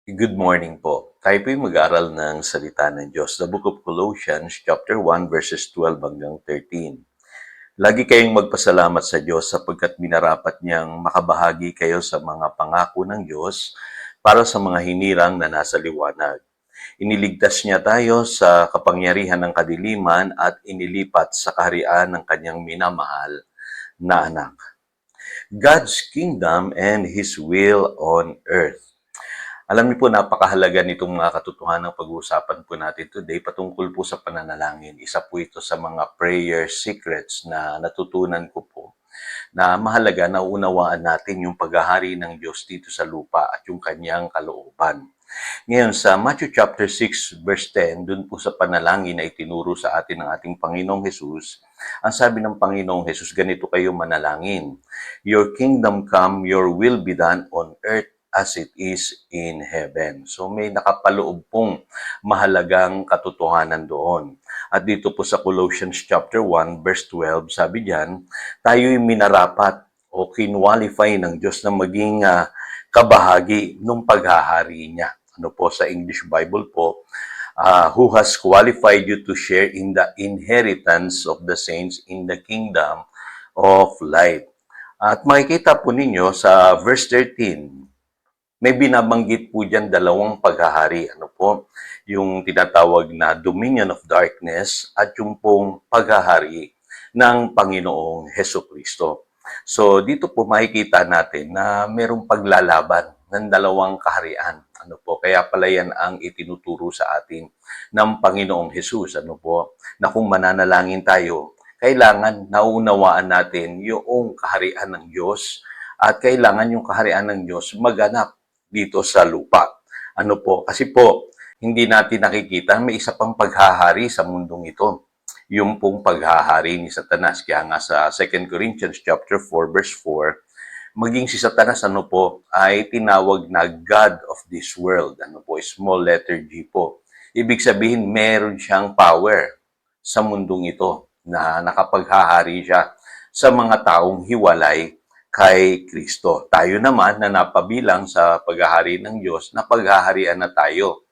Good morning po. Tayo po'y mag-aaral ng salita ng Diyos. The Book of Colossians, chapter 1, verses 12 hanggang 13. Lagi kayong magpasalamat sa Diyos sapagkat minarapat niyang makabahagi kayo sa mga pangako ng Diyos para sa mga hinirang na nasa liwanag. Iniligtas niya tayo sa kapangyarihan ng kadiliman at inilipat sa kaharian ng kanyang minamahal na anak. God's kingdom and His will on earth. Alam niyo po, napakahalaga nitong mga katotohanan ng pag-uusapan po natin today patungkol po sa pananalangin. Isa po ito sa mga prayer secrets na natutunan ko po na mahalaga na unawaan natin yung paghahari ng Diyos dito sa lupa at yung kanyang kalooban. Ngayon, sa Matthew chapter 6, verse 10, dun po sa panalangin na itinuro sa atin ng ating Panginoong Hesus, ang sabi ng Panginoong Hesus, ganito kayo manalangin, "Your kingdom come, your will be done on earth as it is in heaven." So may nakapaloob pong mahalagang katotohanan doon. At dito po sa Colossians chapter 1 verse 12, sabi diyan, tayo'y minarapat o kinwalify ng Diyos na maging kabahagi ng paghahari niya. Ano po sa English Bible po, who has qualified you to share in the inheritance of the saints in the kingdom of light. At makikita po ninyo sa verse 13, may binabanggit po dyan dalawang paghahari. Ano po? Yung tinatawag na dominion of darkness at yung pong paghahari ng Panginoong Hesukristo. So, dito po makikita natin na mayroong paglalaban ng dalawang kaharian. Ano po? Kaya pala yan ang itinuturo sa atin ng Panginoong Hesus. Ano po? Na kung mananalangin tayo, kailangan naunawaan natin yung kaharian ng Diyos at kailangan yung kaharian ng Diyos maganap dito sa lupa. Ano po? Kasi po, hindi natin nakikita, may isa pang paghahari sa mundong ito. Yung pong paghahari ni Satanas. Kaya nga sa 2 Corinthians chapter 4 verse 4, maging si Satanas ano po ay tinawag na God of this world. Ano po, small letter G po. Ibig sabihin, meron siyang power sa mundong ito na nakapaghahari siya sa mga taong hiwalay kay Kristo. Tayo naman na napabilang sa paghahari ng Diyos, na paghaharian na tayo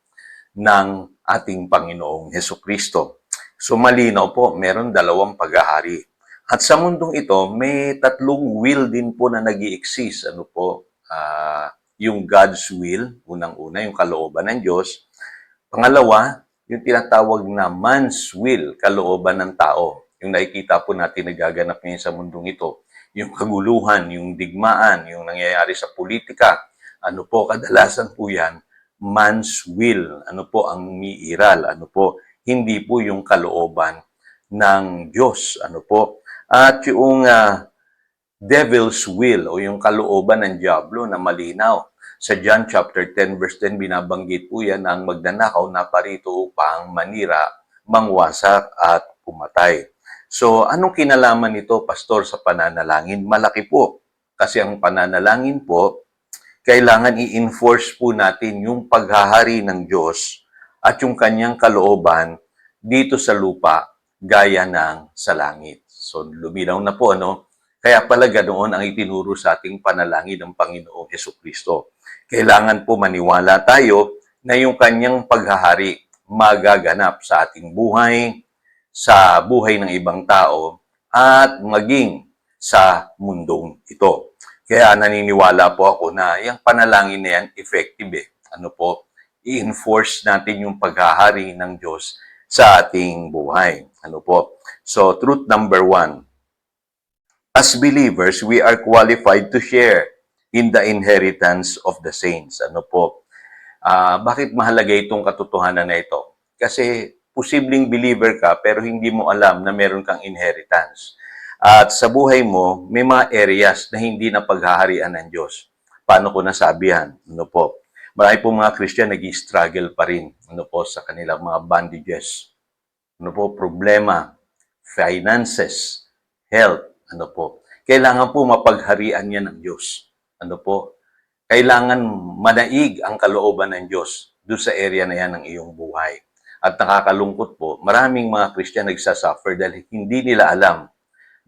ng ating Panginoong Hesukristo. So malinaw po, meron dalawang paghahari. At sa mundong ito, may tatlong will din po na nag-i-exist. Ano po? Yung God's will, unang-una, yung kalooban ng Diyos. Pangalawa, yung tinatawag na man's will, kalooban ng tao. Yung nakikita po natin nagaganap ngayon sa mundong ito. Yung kaguluhan, yung digmaan, yung nangyayari sa politika. Ano po, kadalasan po yan, man's will. Ano po ang umiiral? Ano po, hindi po yung kalooban ng Diyos. Ano po? At yung devil's will o yung kalooban ng Diablo na malinaw. Sa John chapter 10 verse 10 binabanggit po yan na ang magnanakaw na parito upang manira, mangwasak at pumatay. So, anong kinalaman nito, Pastor, sa pananalangin? Malaki po. Kasi ang pananalangin po, kailangan i-enforce po natin yung paghahari ng Diyos at yung kanyang kalooban dito sa lupa gaya ng sa langit. So, luminaw na po, ano? Kaya pala ganoon ang itinuro sa ating panalangin ng Panginoong Hesukristo. Kailangan po maniwala tayo na yung kanyang paghahari magaganap sa ating buhay, sa buhay ng ibang tao, at maging sa mundong ito. Kaya naniniwala po ako na yung panalangin na yan effective eh. Ano po? I-enforce natin yung paghahari ng Diyos sa ating buhay. Ano po? So, truth number 1. As believers, we are qualified to share in the inheritance of the saints. Ano po? Bakit mahalaga itong katotohanan na ito? Kasi posibleng believer ka pero hindi mo alam na meron kang inheritance. At sa buhay mo, may mga areas na hindi na paghaharian ng Diyos. Paano ko nasabi yan? Ano po? Marami po mga Christian nag-struggle pa rin sa kanilang mga bondages. Problema, finances, health, Kailangan po mapagharian yan ng Diyos. Kailangan manaig ang kalooban ng Diyos doon sa area na yan ng iyong buhay. At nakakalungkot po, maraming mga Christian nagsasuffer dahil hindi nila alam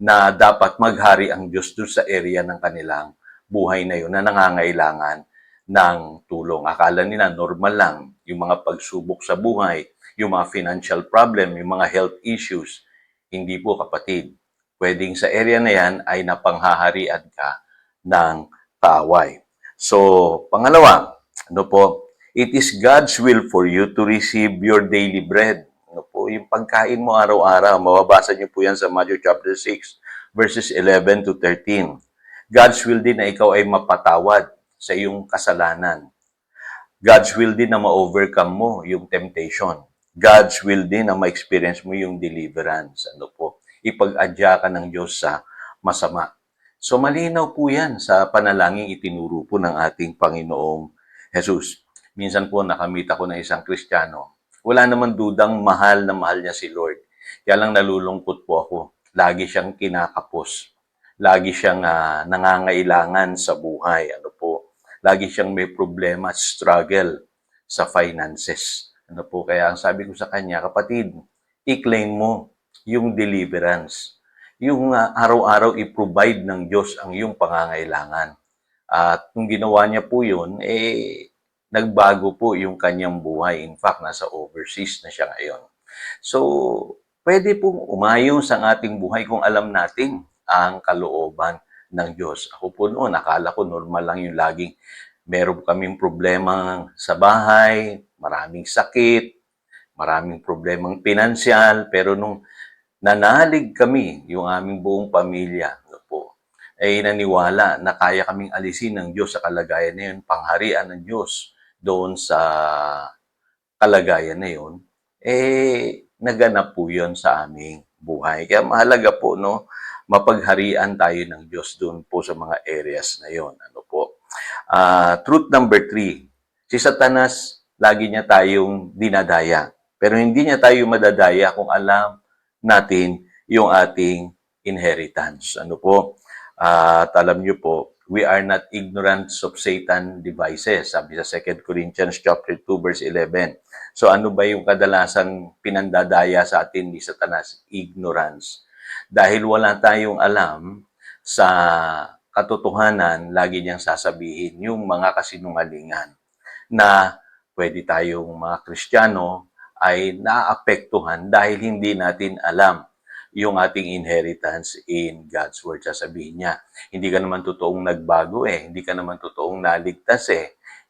na dapat maghari ang Diyos doon sa area ng kanilang buhay na yun na nangangailangan ng tulong. Akala nila normal lang yung mga pagsubok sa buhay, yung mga financial problem, yung mga health issues. Hindi po, kapatid. Pwedeng sa area na yan ay napanghaharian ka ng kaaway. So, pangalawa, ano po, it is God's will for you to receive your daily bread. Ano po, yung pagkain mo araw-araw, mababasa niyo po yan sa Matthew chapter 6, verses 11 to 13. God's will din na ikaw ay mapatawad sa iyong kasalanan. God's will din na ma-overcome mo yung temptation. God's will din na ma-experience mo yung deliverance. Ano po? Ipag-adya ka ng Diyos sa masama. So malinaw po yan sa panalangin itinuro po ng ating Panginoong Jesus. Minsan po nakamit ako ng isang Kristiyano. Wala naman dudang mahal na mahal niya si Lord. Kaya lang nalulungkot po ako. Lagi siyang kinakapos. Lagi siyang nangangailangan sa buhay. Ano po? Lagi siyang may problema, struggle sa finances. Ano po, kaya ang sabi ko sa kanya, kapatid, i-claim mo yung deliverance. Yung araw-araw i-provide ng Diyos ang iyong pangangailangan. At kung ginawa niya po yun, nagbago po yung kanyang buhay. In fact, nasa overseas na siya ngayon. So, pwede pong umayos ang ating buhay kung alam natin ang kalooban ng Diyos. Ako po noon, akala ko normal lang yung laging meron kaming problema sa bahay, maraming sakit, maraming problemang pinansyal, pero nung nanalig kami, yung aming buong pamilya, ano po, ay naniwala na kaya kaming alisin ng Diyos sa kalagayan na yun, pangharian ng Diyos doon sa kalagayan na yun, naganap po yun sa aming buhay. Kaya mahalaga po, no, mapagharian tayo ng Diyos doon po sa mga areas na yon. Ano po? Truth number 3, si Satanas, lagi niya tayong dinadaya. Pero hindi niya tayo madadaya kung alam natin yung ating inheritance. Ano po? At alam niyo po, we are not ignorant of Satan devices. Sabi sa 2 Corinthians chapter 2 verse 11. So ano ba yung kadalasang pinandadaya sa atin ni Satanas? Ignorance. Dahil wala tayong alam sa katotohanan, lagi niyang sasabihin yung mga kasinungalingan na pwede tayong mga Kristiyano ay naapektuhan dahil hindi natin alam yung ating inheritance in God's Word. Sasabihin niya, hindi ka naman totoong nagbago hindi ka naman totoong naligtas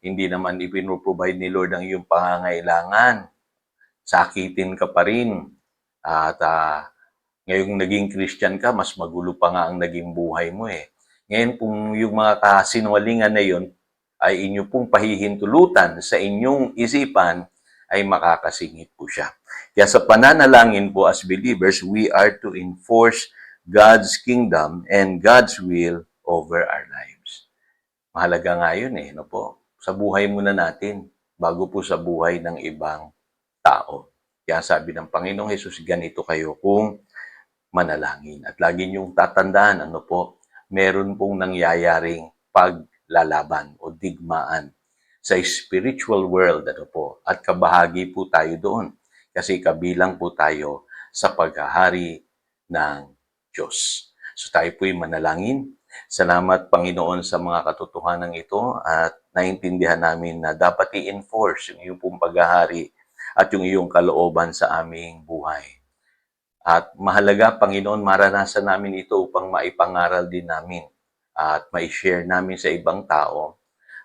hindi naman ipinoprovide ni Lord ang iyong pangangailangan. Sakitin ka pa rin. At ngayong naging Christian ka, mas magulo pa nga ang naging buhay mo Ngayon, kung yung mga kasinungalingan na yun ay inyo pong pahihintulutan sa inyong isipan, ay makakasingit po siya. Kaya sa pananalangin po as believers, we are to enforce God's kingdom and God's will over our lives. Mahalaga nga yun no po? Sa buhay muna natin, bago po sa buhay ng ibang tao. Kaya sabi ng Panginoong Hesus, ganito kayo kung manalangin. At lagi niyong tatandaan, ano po, meron pong nangyayaring paglalaban o digmaan sa spiritual world, ano po, at kabahagi po tayo doon. Kasi kabilang po tayo sa paghahari ng Diyos. So tayo po'y manalangin. Salamat, Panginoon, sa mga katotohanan ito at naintindihan namin na dapat i-enforce yung iyong pong paghahari at yung iyong kalooban sa aming buhay. At mahalaga, Panginoon, maranasan namin ito upang maipangaral din namin at mai-share namin sa ibang tao.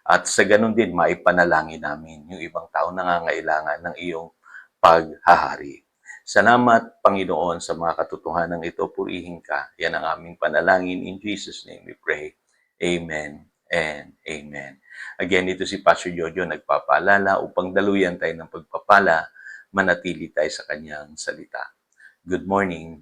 At sa ganun din, maipanalangin namin yung ibang tao nangangailangan ng iyong paghahari. Salamat, Panginoon, sa mga katotohanan ito. Purihin ka. Yan ang aming panalangin. In Jesus' name we pray. Amen and amen. Again, ito si Pastor Jojo nagpapaalala upang daluyan tayo ng pagpapala, manatili tayo sa kanyang salita. Good morning.